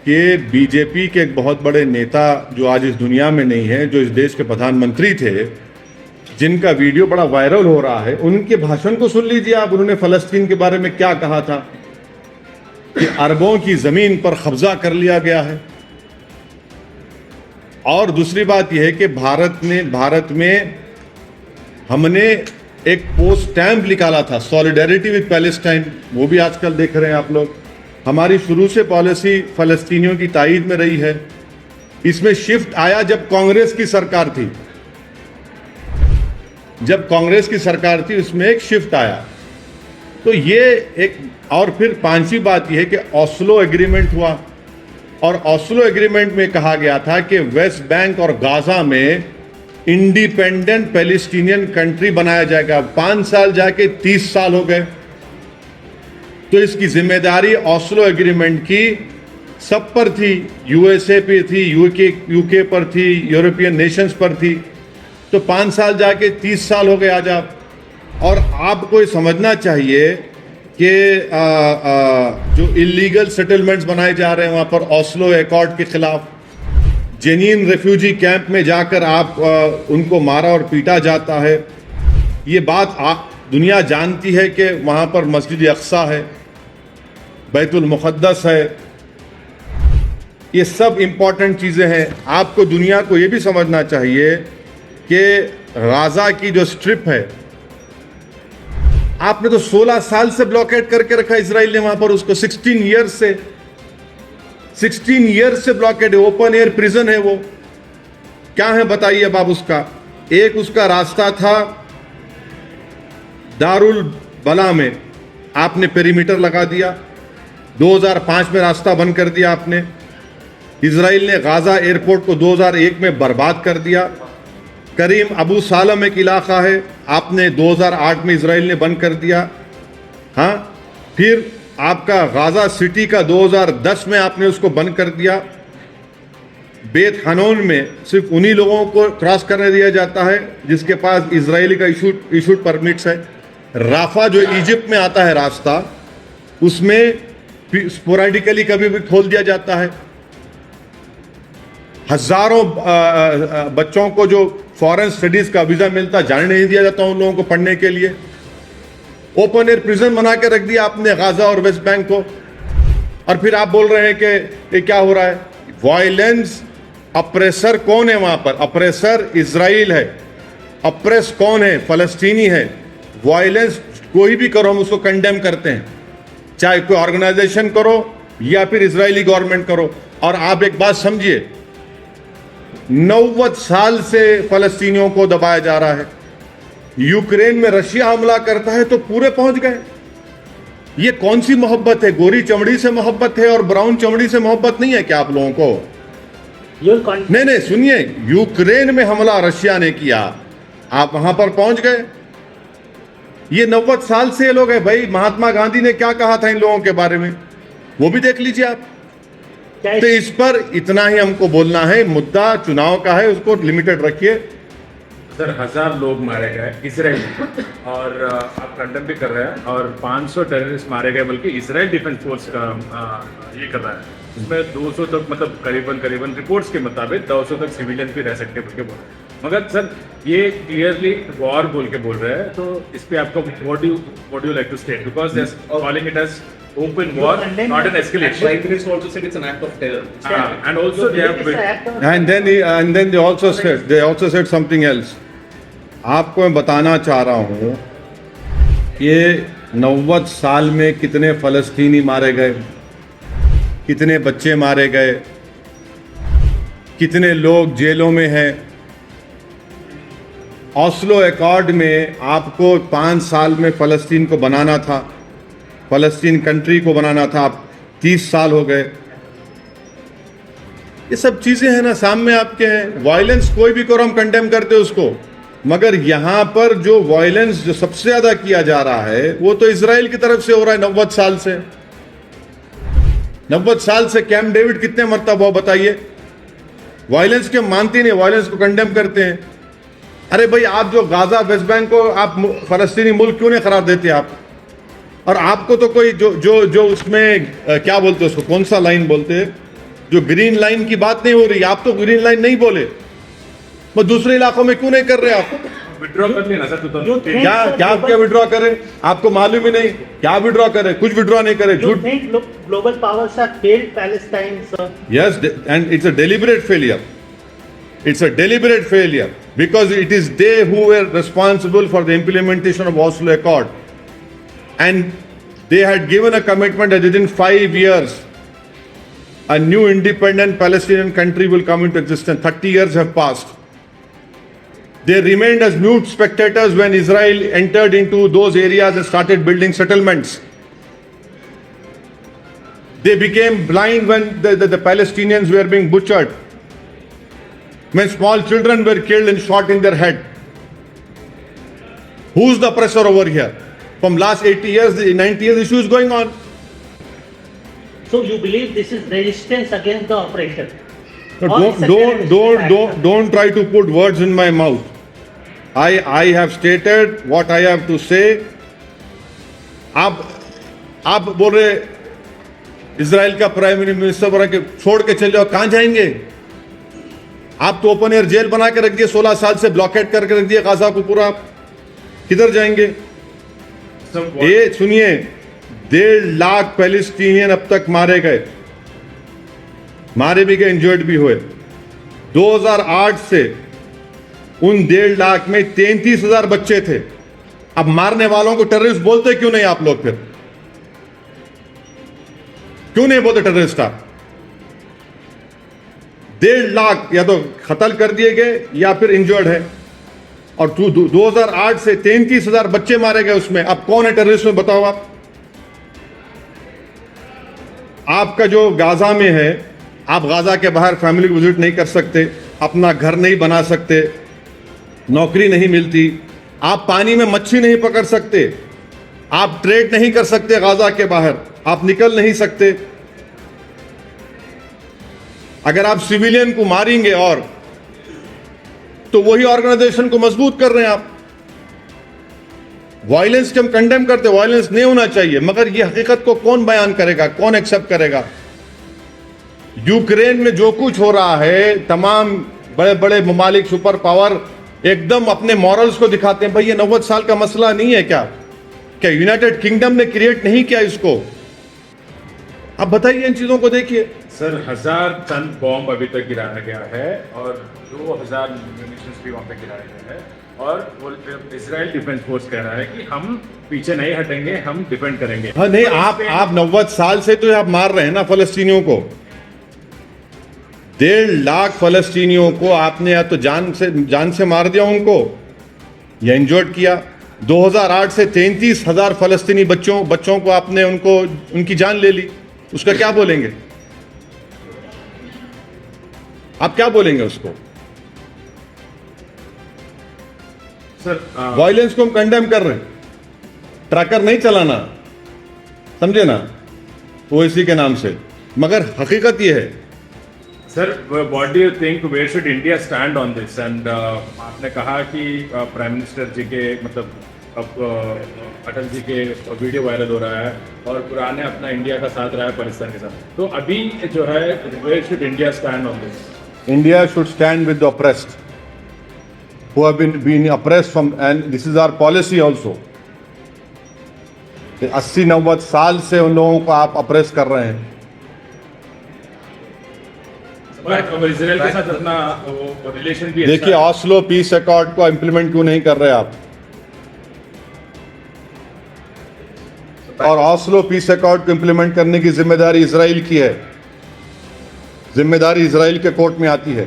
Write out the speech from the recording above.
कि बीजेपी के एक बहुत बड़े नेता जो आज इस दुनिया में नहीं है, जो इस देश के प्रधानमंत्री थे, जिनका वीडियो बड़ा वायरल हो रहा है, उनके भाषण को सुन लीजिए आप। उन्होंने फलस्तीन के बारे में क्या कहा था कि अरबों की जमीन पर कब्जा कर लिया गया है। और दूसरी बात यह है कि भारत में हमने एक पोस्ट स्टैम्प निकाला था, सॉलिडेरिटी विद पैलेस्टाइन, वो भी आजकल देख रहे हैं आप लोग। हमारी शुरू से पॉलिसी फलस्तीनियों की तायीद में रही है। इसमें शिफ्ट आया जब कांग्रेस की सरकार थी, उसमें एक शिफ्ट आया। तो ये एक, और फिर पांचवी बात यह है कि ओस्लो एग्रीमेंट हुआ, और ओस्लो एग्रीमेंट में कहा गया था कि वेस्ट बैंक और गाजा में इंडिपेंडेंट पैलेस्टीनियन कंट्री बनाया जाएगा। 5 साल जाके 30 साल हो गए। तो इसकी जिम्मेदारी ओस्लो एग्रीमेंट की सब पर थी, यूएसए पे थी, यूके पर थी, यूरोपियन नेशंस पर थी। तो 5 साल जाके 30 साल हो गए आज आप। और आपको ये समझना चाहिए कि जो इलीगल सेटलमेंट्स बनाए जा रहे हैं वहाँ पर ओस्लो अकॉर्ड के खिलाफ, जेनिन रेफ्यूजी कैंप में जाकर आप उनको मारा और पीटा जाता है। ये बात दुनिया जानती है कि वहाँ पर मस्जिद अक्सा है, बैतुल मुक़द्दस है। ये सब इम्पॉर्टेंट चीज़ें हैं। आपको दुनिया को ये भी समझना चाहिए कि गाज़ा की जो स्ट्रिप है, आपने तो 16 साल से ब्लॉकेट करके रखा इजराइल ने वहां पर उसको। 16 ईयर्स से ब्लॉकेट है। ओपन एयर प्रिजन है वो। क्या है बताइए अब आप उसका। एक उसका रास्ता था दारुल बला में, आपने पेरीमीटर लगा दिया। 2005 में रास्ता बंद कर दिया आपने। इजराइल ने गाजा एयरपोर्ट को 2001 में बर्बाद कर दिया। करीम अबू सालम एक इलाका है, आपने 2008 में इजराइल ने बंद कर दिया। हाँ, फिर आपका गाजा सिटी का 2010 में आपने उसको बंद कर दिया। बेत हनोन में सिर्फ उन्हीं लोगों को क्रॉस करने दिया जाता है जिसके पास इजरायली का इशूड परमिट्स है। राफा जो इजिप्ट में आता है रास्ता, उसमें स्पोरेडिकली कभी भी खोल दिया जाता है। हजारों बच्चों को जो फॉरेन स्टडीज का वीजा मिलता, जाने नहीं दिया जाता उन लोगों को पढ़ने के लिए। ओपन एयर प्रिजन बना के रख दिया आपने गाजा और वेस्ट बैंक को। और फिर आप बोल रहे हैं कि ये क्या हो रहा है। वायलेंस, अप्रेसर कौन है वहां पर? अप्रेसर इजराइल है। अप्रेस कौन है? फलस्तीनी है। वायलेंस कोई भी करो हम उसको कंडेम करते हैं, चाहे कोई ऑर्गेनाइजेशन करो या फिर इजरायली गवर्नमेंट करो। और आप एक बात समझिए, 90 साल से फलस्तीनियों को दबाया जा रहा है। यूक्रेन में रशिया हमला करता है तो पूरे पहुंच गए। ये कौन सी मोहब्बत है? गोरी चमड़ी से मोहब्बत है और ब्राउन चमड़ी से मोहब्बत नहीं है क्या आप लोगों को? नहीं, सुनिए, यूक्रेन में हमला रशिया ने किया, आप वहां पर पहुंच गए। ये 90 साल से ये लोग हैं भाई। महात्मा गांधी ने क्या कहा था इन लोगों के बारे में, वो भी देख लीजिए आप। तो इस पर इतना ही हमको बोलना है। मुद्दा चुनाव का है, उसको लिमिटेड रखिए। सर, 1000 लोग मारे गए इसराइल में, और आप कंडेम भी कर रहे हैं, और 500 टेररिस्ट मारे गए, बल्कि इसराइल डिफेंस फोर्स का ये कर रहा है। उसमें 200 तक, मतलब करीबन रिपोर्ट्स के मुताबिक 200 तक सिविलियन भी रह सकते बोल के बोल रहे हैं। मगर सर, ये क्लियरली वॉर बोल के बोल रहे हैं। तो इस पे आपका what do you like to state, because they are calling it as open war, not an escalation. Israelis also said it's an act of terror. And also they have and then they also said something else. आपको मैं बताना चाह रहा हूँ, ये 90 साल में कितने फलस्तीनी मारे गए, कितने बच्चे मारे गए, कितने लोग जेलों में हैं। ओस्लो अकॉर्ड में आपको 5 साल में फ़लस्तीन को बनाना था, फ़लस्तीन कंट्री को बनाना था, आप 30 साल हो गए। ये सब चीज़ें हैं ना, सामने आपके हैं। वायलेंस कोई भी करो हम कंडेम करते उसको, मगर यहाँ पर जो वायलेंस जो सबसे ज़्यादा किया जा रहा है वो तो इजराइल की तरफ से हो रहा है। 90 साल से 90 साल से कैंप डेविड कितने मरतबा हुआ बताइए। वायलेंस के मानते नहीं, वायलेंस को कंडेम करते हैं। अरे भाई, आप जो गाजा वेस्ट बैंक को आप फ़लस्तीनी मुल्क क्यों नहीं करार देते आप? और आपको तो कोई जो जो जो उसमें क्या बोलते हैं उसको, कौन सा लाइन बोलते हैं, जो ग्रीन लाइन की बात नहीं हो रही, आप तो ग्रीन लाइन नहीं बोले, वो दूसरे इलाकों में क्यों नहीं कर रहे आप? विड्रॉ कर लेना सर 2013 क्या क्या क्या विड्रॉ करें? आपको मालूम ही नहीं क्या विड्रॉ करें? कुछ विड्रॉ नहीं करे, You झूठ। think global powers have failed Palestine, sir? Yes, and it's a deliberate failure. It's a deliberate failure because it is they who were responsible for the implementation of Oslo Accord, and they had given a commitment that within 5 years a new independent Palestinian country will come into existence. 30 years have passed. They remained as mute spectators when Israel entered into those areas and started building settlements. They became blind when the Palestinians were being butchered, when small children were killed and shot in their head. Who's the oppressor over here? From last 80 years, 90 years, the issue is going on. So you believe this is resistance against the oppression? No, Or it's a terrorist don't try to put words in my mouth. I have stated what I have to say. आप बोल रहे Israel का prime minister बोल रहा कि छोड़ के चले जाओ, कहां जाएंगे? आप तो ओपन एयर जेल बना के रख दिए, 16 साल से ब्लॉकेट करके रख दिए गाजा को पूरा, किधर जाएंगे? ये सुनिए, 1.5 लाख पैलेस्टीनियन अब तक मारे गए, मारे भी गए, इंजर्ड भी हुए। 2008 से उन 1.5 लाख में 33,000 बच्चे थे। अब मारने वालों को टेररिस्ट बोलते क्यों नहीं आप लोग? फिर क्यों नहीं बोलते टेररिस्ट आप? 1.5 लाख या तो कत्ल कर दिए गए या फिर इंजर्ड है, और 2008 से 33,000 बच्चे मारे गए उसमें। अब कौन है टेररिस्ट में बताओ आप? आपका जो गाजा में है, आप गाजा के बाहर फैमिली को विजिट नहीं कर सकते, अपना घर नहीं बना सकते, नौकरी नहीं मिलती, आप पानी में मच्छी नहीं पकड़ सकते, आप ट्रेड नहीं कर सकते गाजा के बाहर, आप निकल नहीं सकते। अगर आप सिविलियन को मारेंगे और तो वही ऑर्गेनाइजेशन को मजबूत कर रहे हैं आप। वायलेंस के हम कंडेम करते, वायलेंस नहीं होना चाहिए, मगर ये हकीकत को कौन बयान करेगा, कौन एक्सेप्ट करेगा? यूक्रेन में जो कुछ हो रहा है, तमाम बड़े बड़े ममालिक, सुपर पावर एकदम अपने मॉरल्स को दिखाते हैं। भाई ये 90 साल का मसला नहीं है क्या? क्या यूनाइटेड किंगडम ने क्रिएट नहीं किया इसको? अब बताइए, इन चीजों को देखिए। सर 1000 टन बॉम्ब अभी तक गिराया गया है और 2000 म्यूनिशंस भी वहां पे गिराया गया है, और वो इजराइल डिफेंस फोर्स कह रहा है कि हम पीछे नहीं हटेंगे, हम डिफेंड करेंगे। हाँ नहीं, आप 90 साल से तो आप मार रहे हैं ना फलस्तीनियों को। 1.5 लाख फलस्तीनियों को आपने या तो जान से मार दिया उनको, या इंजर्ड किया। 2008 से 33,000 फलस्तीनी बच्चों को आपने उनकी जान ले ली। उसका क्या बोलेंगे आप? क्या बोलेंगे उसको? सर वायलेंस को हम कंडेम कर रहे हैं, ट्रैकर नहीं चलाना, समझे ना, ओएसी के नाम से। मगर हकीकत यह है sir, what do you think, where should India stand on this? And आपने कहा कि प्राइम मिनिस्टर जी के मतलब अब अटल जी के वीडियो वायरल हो रहा है और पुराने अपना इंडिया का साथ रहा है पाकिस्तान के साथ, तो अभी जो है where should India stand on this? India should stand with the oppressed who have been oppressed from, and this is our policy also. 80-90 साल से उन लोगों को आप अप्रेस कर रहे हैं। इजराइल के साथ अपना रिलेशन भी देखिए, ऑस्लो पीस अकॉर्ड को इंप्लीमेंट क्यों नहीं कर रहे आप? और ऑस्लो पीस अकॉर्ड को इंप्लीमेंट करने की जिम्मेदारी इजराइल की है, जिम्मेदारी इजराइल के कोर्ट में आती है।